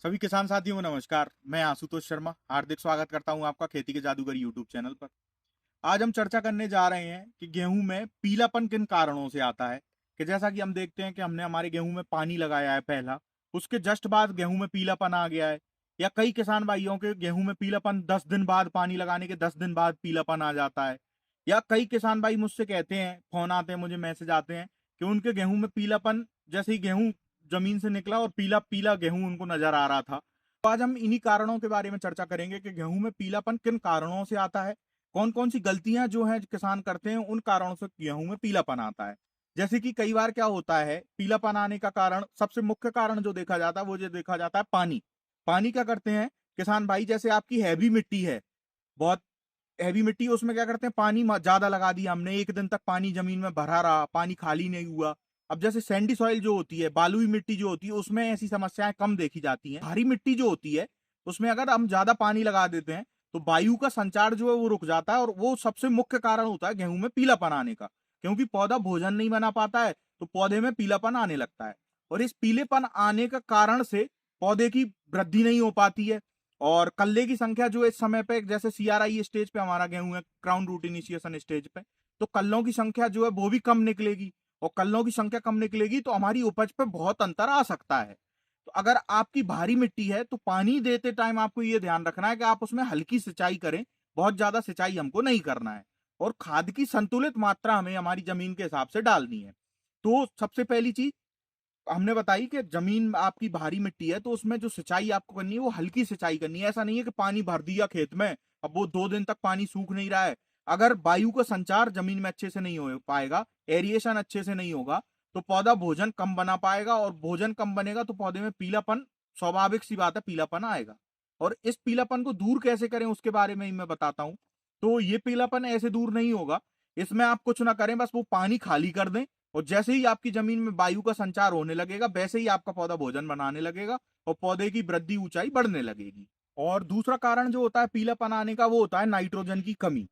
सभी किसान साथियों को नमस्कार। मैं आशुतोष शर्मा हार्दिक स्वागत करता हूं आपका खेती के जादूगर यूट्यूब चैनल पर। आज हम चर्चा करने जा रहे हैं कि गेहूं में पीलापन किन कारणों से आता है। कि जैसा कि हम देखते हैं कि हमने हमारे गेहूं में पानी लगाया है पहला, उसके जस्ट बाद गेहूं में पीलापन आ गया है। या कई किसान भाइयों के गेहूं में पीलापन 10 दिन बाद, पानी लगाने के 10 दिन बाद पीलापन आ जाता है। या कई किसान भाई मुझसे कहते हैं, फोन आते हैं, मुझे मैसेज आते हैं कि उनके गेहूं में पीलापन, जैसे ही गेहूं जमीन से निकला और पीला पीला गेहूं उनको नजर आ रहा था। तो आज हम इन्हीं कारणों के बारे में चर्चा करेंगे कि गेहूं में पीलापन किन कारणों से आता है, कौन कौन सी गलतियां जो हैं किसान करते हैं उन कारणों से गेहूं में पीलापन आता है। जैसे कि कई बार क्या होता है, पीलापन आने का कारण, सबसे मुख्य कारण जो देखा जाता है वो जो देखा जाता है पानी। पानी क्या करते हैं किसान भाई, जैसे आपकी हैवी मिट्टी है, बहुत हैवी मिट्टी, उसमें क्या करते हैं, पानी ज्यादा लगा दिया हमने, एक दिन तक पानी जमीन में भरा रहा, पानी खाली नहीं हुआ। अब जैसे सैंडी सॉइल जो होती है, बालुई मिट्टी जो होती है, उसमें ऐसी समस्याएं कम देखी जाती हैं। भारी मिट्टी जो होती है उसमें अगर हम ज्यादा पानी लगा देते हैं तो वायु का संचार जो है वो रुक जाता है, और वो सबसे मुख्य कारण होता है गेहूं में पीलापन आने का। क्योंकि पौधा भोजन नहीं बना पाता है तो पौधे में पीलापन आने लगता है, और इस पीलेपन आने का कारण से पौधे की वृद्धि नहीं हो पाती है। और कल्ले की संख्या जो इस समय पे, जैसे सीआरआई स्टेज पे हमारा गेहूं है, क्राउन रूट इनिशिएशन स्टेज पे, तो कल्लों की संख्या जो है वो भी कम निकलेगी। और कल्लों की संख्या कम निकलेगी तो हमारी उपज पे बहुत अंतर आ सकता है। तो अगर आपकी भारी मिट्टी है तो पानी देते टाइम आपको ये ध्यान रखना है कि आप उसमें हल्की सिंचाई करें, बहुत ज्यादा सिंचाई हमको नहीं करना है। और खाद की संतुलित मात्रा हमें हमारी जमीन के हिसाब से डालनी है। तो सबसे पहली चीज हमने बताई कि जमीन आपकी भारी मिट्टी है तो उसमें जो सिंचाई आपको करनी है वो हल्की सिंचाई करनी है। ऐसा नहीं है कि पानी भर दिया खेत में, अब वो 2 दिन तक पानी सूख नहीं रहा है। अगर वायु का संचार जमीन में अच्छे से नहीं हो पाएगा, एरिएशन अच्छे से नहीं होगा, तो पौधा भोजन कम बना पाएगा, और भोजन कम बनेगा तो पौधे में पीलापन, स्वाभाविक सी बात है, पीलापन आएगा। और इस पीलापन को दूर कैसे करें उसके बारे में ही मैं बताता हूं। तो ये पीलापन ऐसे दूर नहीं होगा, इसमें आप कुछ ना करें, बस वो पानी खाली कर दें, और जैसे ही आपकी जमीन में वायु का संचार होने लगेगा वैसे ही आपका पौधा भोजन बनाने लगेगा और पौधे की वृद्धि ऊंचाई बढ़ने लगेगी। और दूसरा कारण जो होता है पीलापन आने का, वो होता है नाइट्रोजन की कमी।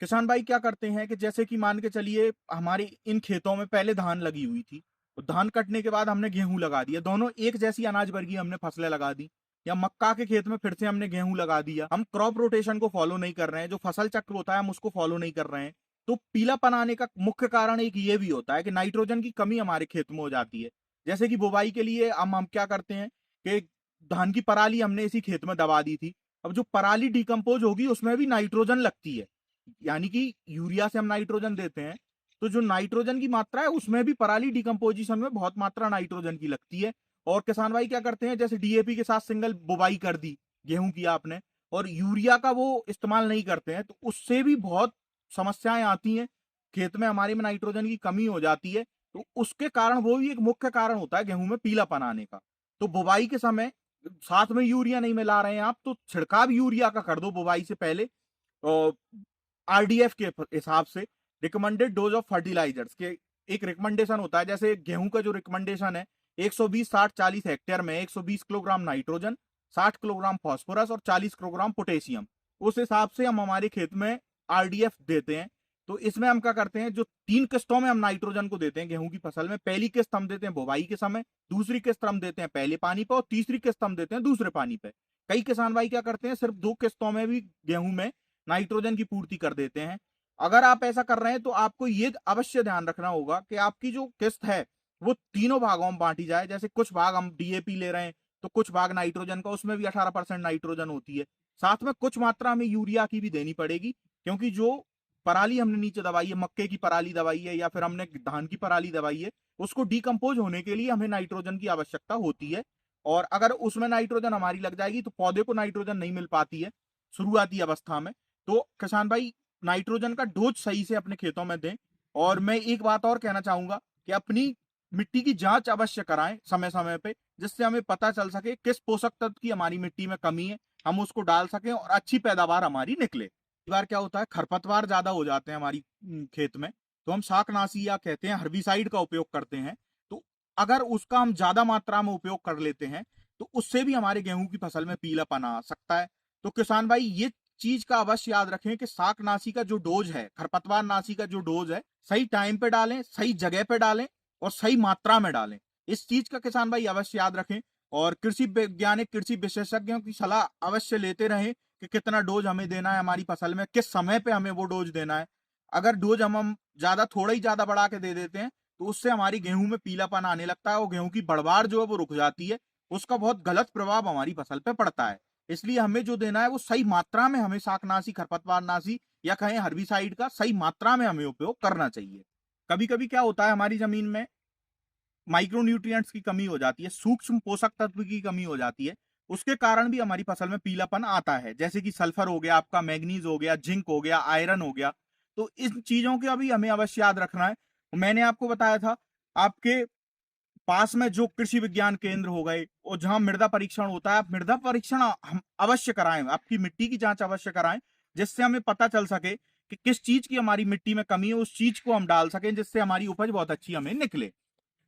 किसान भाई क्या करते हैं कि जैसे कि मान के चलिए हमारे इन खेतों में पहले धान लगी हुई थी, तो धान कटने के बाद हमने गेहूं लगा दिया, दोनों एक जैसी अनाज वर्गीय हमने फसलें लगा दी। या मक्का के खेत में फिर से हमने गेहूं लगा दिया। हम क्रॉप रोटेशन को फॉलो नहीं कर रहे हैं, जो फसल चक्र होता है हम उसको फॉलो नहीं कर रहे हैं। तो पीलापन आने का मुख्य कारण एक ये भी होता है कि नाइट्रोजन की कमी हमारे खेत में हो जाती है। जैसे कि बुवाई के लिए हम क्या करते हैं कि धान की पराली हमने इसी खेत में दबा दी थी। अब जो पराली डिकम्पोज होगी उसमें भी नाइट्रोजन लगती है, यानी कि यूरिया से हम नाइट्रोजन देते हैं, तो जो नाइट्रोजन की मात्रा है उसमें भी पराली डिकम्पोजिशन में बहुत मात्रा नाइट्रोजन की लगती है। और किसान भाई क्या करते हैं, जैसे डीएपी के साथ सिंगल बुवाई कर दी गेहूं की आपने, और यूरिया का वो इस्तेमाल नहीं करते हैं, तो उससे भी बहुत समस्याएं आती हैं, खेत में हमारे में नाइट्रोजन की कमी हो जाती है। तो उसके कारण वो भी एक मुख्य कारण होता है गेहूं में पीलापन आने का। तो बुवाई के समय साथ में यूरिया नहीं मिला रहे हैं आप, तो छिड़काव यूरिया का कर दो बुवाई से पहले। आरडीएफ के हिसाब से, रिकमेंडेड डोज ऑफ फर्टिलाइजर्स के एक रिकमेंडेशन होता है। जैसे गेहूं का जो रिकमेंडेशन है 120-60-40 हेक्टेयर में 120 किलोग्राम नाइट्रोजन, 60 किलोग्राम फास्फोरस और 40 किलोग्राम पोटेशियम, उस हिसाब से हम हमारे खेत में आरडीएफ देते हैं। तो इसमें हम क्या करते हैं, जो 3 किस्तों में हम नाइट्रोजन को देते हैं गेहूं की फसल में, पहली किस्त हम देते हैं बुवाई के समय, दूसरी किस्त हम देते हैं पहले पानी पे, और तीसरी किस्त हम देते हैं दूसरे पानी पे। कई किसान भाई क्या करते हैं, सिर्फ 2 किस्तों में भी गेहूं में नाइट्रोजन की पूर्ति कर देते हैं। अगर आप ऐसा कर रहे हैं तो आपको ये अवश्य ध्यान रखना होगा कि आपकी जो किस्त है वो तीनों भागों में बांटी जाए। जैसे कुछ भाग हम डीएपी ले रहे हैं तो कुछ भाग नाइट्रोजन का, उसमें भी 18% नाइट्रोजन होती है। साथ में कुछ मात्रा हमें यूरिया की भी देनी पड़ेगी, क्योंकि जो पराली हमने नीचे दबाई है, मक्के की पराली दबाई है या फिर हमने धान की पराली दबाई है, उसको डिकम्पोज होने के लिए हमें नाइट्रोजन की आवश्यकता होती है। और अगर उसमें नाइट्रोजन हमारी लग जाएगी तो पौधे को नाइट्रोजन नहीं मिल पाती है शुरुआती अवस्था में। तो किसान भाई नाइट्रोजन का डोज सही से अपने खेतों में दें। और मैं एक बात और कहना चाहूंगा कि अपनी मिट्टी की जांच अवश्य कराएं समय समय पे, जिससे हमें पता चल सके किस पोषक तत्व की हमारी मिट्टी में कमी है, हम उसको डाल सकें और अच्छी पैदावार हमारी निकले। कई बार क्या होता है, खरपतवार ज्यादा हो जाते हैं हमारी खेत में, तो हम शाकनाशी या कहते हैं हर्बिसाइड का उपयोग करते हैं। तो अगर उसका हम ज्यादा मात्रा में उपयोग कर लेते हैं तो उससे भी हमारे गेहूं की फसल में पीलापन आ सकता है। तो किसान भाई ये चीज का अवश्य याद रखें कि शाकनाशी का जो डोज है, खरपतवार नाशी का जो डोज है, सही टाइम पे डालें, सही जगह पे डालें और सही मात्रा में डालें। इस चीज का किसान भाई अवश्य याद रखें। और कृषि वैज्ञानिक, कृषि विशेषज्ञों की सलाह अवश्य लेते रहें कि कितना डोज हमें देना है हमारी फसल में, किस समय पे हमें वो डोज देना है। अगर डोज हम ज्यादा, थोड़ा ही ज्यादा बढ़ा के दे देते हैं तो उससे हमारी गेहूं में पीलापन आने लगता है और गेहूं की बढ़वार जो है वो रुक जाती है। उसका बहुत गलत प्रभाव हमारी फसल पे पड़ता है। इसलिए हमें जो देना है वो सही मात्रा में, हमें शाकनाशी, खरपतवारनाशी या कहें हर्बिसाइड का सही मात्रा में हमें उपयोग करना चाहिए। कभी कभी क्या होता है, हमारी जमीन में माइक्रोन्यूट्रिएंट्स की कमी हो जाती है, सूक्ष्म पोषक तत्व की कमी हो जाती है। उसके कारण भी हमारी फसल में पीलापन आता है, जैसे कि सल्फर हो गया, आपका मैग्नीज हो गया, जिंक हो गया, आयरन हो गया। तो इन चीजों का भी हमें अवश्य याद रखना है। मैंने आपको बताया था, आपके पास में जो कृषि विज्ञान केंद्र हो गए और जहां मृदा परीक्षण होता है, आप मृदा परीक्षण हम अवश्य कराएं, आपकी मिट्टी की जांच अवश्य कराएं, जिससे हमें पता चल सके कि किस चीज की हमारी मिट्टी में कमी है, उस चीज को हम डाल सकें, जिससे हमारी उपज बहुत अच्छी हमें निकले।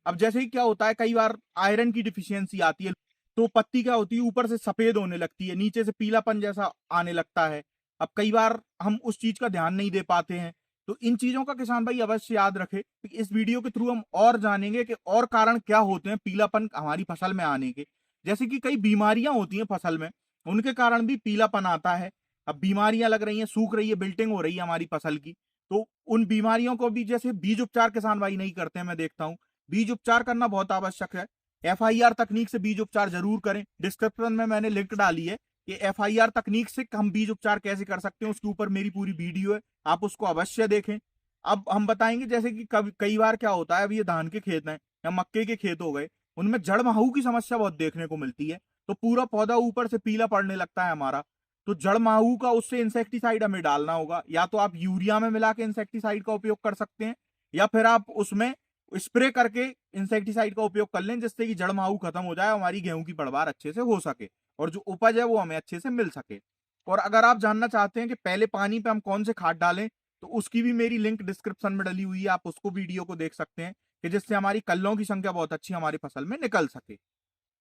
अब जैसे ही क्या होता है, कई बार आयरन की डिफिशियंसी आती है, तो पत्ती क्या होती है, ऊपर से सफेद होने लगती है, नीचे से पीलापन जैसा आने लगता है। अब कई बार हम उस चीज का ध्यान नहीं दे पाते हैं। तो इन चीजों का किसान भाई अवश्य याद रखे। इस वीडियो के थ्रू हम और जानेंगे कि और कारण क्या होते हैं पीलापन हमारी फसल में आने के। जैसे कि कई बीमारियां होती हैं फसल में, उनके कारण भी पीलापन आता है। अब बीमारियां लग रही हैं, सूख रही है, बिल्टिंग हो रही है हमारी फसल की, तो उन बीमारियों को भी, जैसे बीज उपचार किसान भाई नहीं करते हैं, मैं देखता हूँ, बीज उपचार करना बहुत आवश्यक है। एफआईआर तकनीक से बीज उपचार जरूर करें। डिस्क्रिप्शन में मैंने लिंक डाली है कि एफआईआर तकनीक से हम बीज उपचार कैसे कर सकते हैं, उसके ऊपर मेरी पूरी वीडियो है, आप उसको अवश्य देखें। अब हम बताएंगे जैसे कि कई बार क्या होता है, अब ये धान के खेत हैं या मक्के के खेत हो गए, उनमें जड़ माहू की समस्या बहुत देखने को मिलती है। तो पूरा पौधा ऊपर से पीला पड़ने लगता है हमारा। तो जड़ माहू का, उससे इंसेक्टिसाइड हमें डालना होगा। या तो आप यूरिया में मिला के इंसेक्टिसाइड का उपयोग कर सकते हैं, या फिर आप उसमें स्प्रे करके इंसेक्टिसाइड का उपयोग कर लें, जिससे कि जड़ माहू खत्म हो जाए, हमारी गेहूं की पैदावार अच्छे से हो सके और जो उपज है वो हमें अच्छे से मिल सके। और अगर आप जानना चाहते हैं कि पहले पानी पे हम कौन से खाद डालें, तो उसकी भी मेरी लिंक डिस्क्रिप्शन में डली हुई है, आप उसको वीडियो को देख सकते हैं, कि जिससे हमारी कल्लों की संख्या बहुत अच्छी हमारी फसल में निकल सके।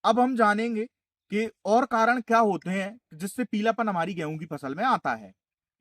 अब हम जानेंगे कि और कारण क्या होते हैं जिससे पीलापन हमारी गेहूं की फसल में आता है।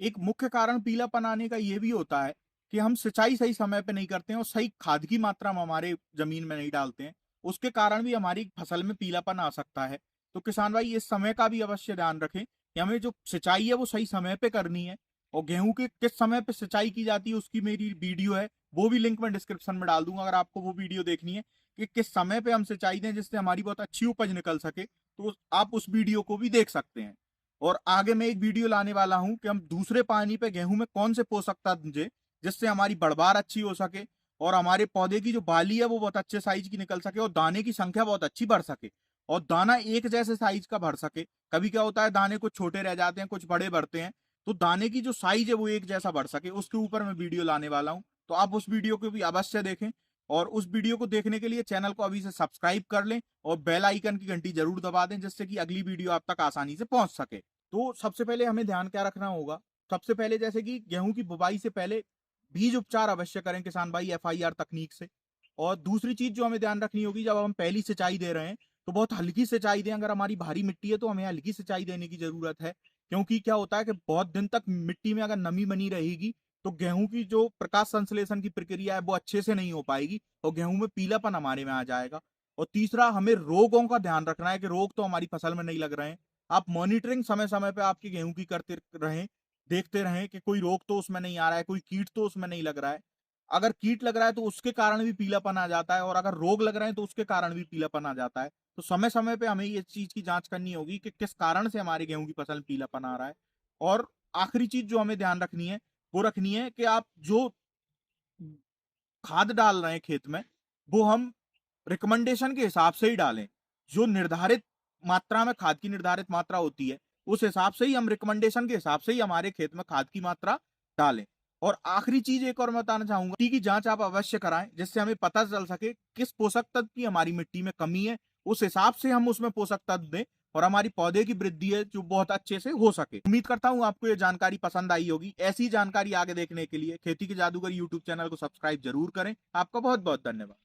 एक मुख्य कारण पीलापन आने का यह भी होता है कि हम सिंचाई सही समय पे नहीं करते हैं और सही खाद की मात्रा हम हमारे जमीन में नहीं डालते हैं। उसके कारण भी हमारी फसल में पीलापन आ सकता है। तो किसान भाई इस समय का भी अवश्य ध्यान रखें कि हमें जो सिंचाई है वो सही समय पे करनी है। और गेहूं के किस समय पे सिंचाई की जाती है उसकी मेरी वीडियो है, वो भी लिंक मैं डिस्क्रिप्शन में डाल दूंगा, अगर आपको वो वीडियो देखनी है कि किस समय पे हम सिंचाई दें जिससे हमारी बहुत अच्छी उपज निकल सके, तो आप उस वीडियो को भी देख सकते हैं। और आगे मैं एक वीडियो लाने वाला हूं कि हम दूसरे पानी पे गेहूं में कौन से पोषक तत्व दें जिससे हमारी बढ़वार अच्छी हो सके और हमारे पौधे की जो बाली है वो बहुत अच्छे साइज की निकल सके और दाने की संख्या बहुत अच्छी बढ़ सके और दाना एक जैसे साइज का भर सके। कभी क्या होता है, दाने कुछ छोटे रह जाते हैं, कुछ बड़े बढ़ते हैं, तो दाने की जो साइज है वो एक जैसा बढ़ सके, उसके ऊपर मैं वीडियो लाने वाला हूं। तो आप उस वीडियो को भी अवश्य देखें और उस वीडियो को देखने के लिए चैनल को अभी से सब्सक्राइब कर लें और बेल आइकन की घंटी जरूर दबा दें, जिससे कि अगली वीडियो आप तक आसानी से पहुंच सके। तो सबसे पहले हमें ध्यान क्या रखना होगा, सबसे पहले जैसे कि गेहूं की बुवाई से पहले बीज उपचार अवश्य करें किसान भाई एफआईआर तकनीक से। और दूसरी चीज जो हमें ध्यान रखनी होगी, जब हम पहली सिंचाई दे रहे हैं तो बहुत हल्की सिंचाई दें। अगर हमारी भारी मिट्टी है तो हमें हल्की सिंचाई देने की जरूरत है, क्योंकि क्या होता है कि बहुत दिन तक मिट्टी में अगर नमी बनी रहेगी तो गेहूं की जो प्रकाश संश्लेषण की प्रक्रिया है वो अच्छे से नहीं हो पाएगी और गेहूं में पीलापन हमारे में आ जाएगा। और तीसरा, हमें रोगों का ध्यान रखना है कि रोग तो हमारी फसल में नहीं लग रहे हैं। आप मॉनिटरिंग समय समय पे आपकी गेहूं की करते रहें, देखते रहें कि कोई रोग तो उसमें नहीं आ रहा है, कोई कीट तो उसमें नहीं लग रहा है। अगर कीट लग रहा है तो उसके कारण भी पीलापन आ जाता है और अगर रोग लग रहे हैं तो उसके कारण भी पीलापन आ जाता है। तो समय समय पे हमें ये चीज की जांच करनी होगी कि किस कारण से हमारे गेहूं की फसल में पीलापन आ रहा है। और आखिरी चीज जो हमें ध्यान रखनी है वो रखनी है कि आप जो खाद डाल रहे हैं खेत में वो हम रिकमेंडेशन के हिसाब से ही डालें। जो निर्धारित मात्रा में खाद की निर्धारित मात्रा होती है उस हिसाब से ही हम, रिकमेंडेशन के हिसाब से ही हमारे खेत में खाद की मात्रा डालें। और आखिरी चीज एक और मैं बताना चाहूंगा, मिट्टी की जांच आप अवश्य कराएं, जिससे हमें पता चल सके किस पोषक तत्व की हमारी मिट्टी में कमी है, उस हिसाब से हम उसमें पोषक तत्व दें और हमारी पौधे की वृद्धि है जो बहुत अच्छे से हो सके। उम्मीद करता हूं आपको ये जानकारी पसंद आई होगी। ऐसी जानकारी आगे देखने के लिए खेती के जादूगर यूट्यूब चैनल को सब्सक्राइब जरूर करें। आपका बहुत बहुत धन्यवाद।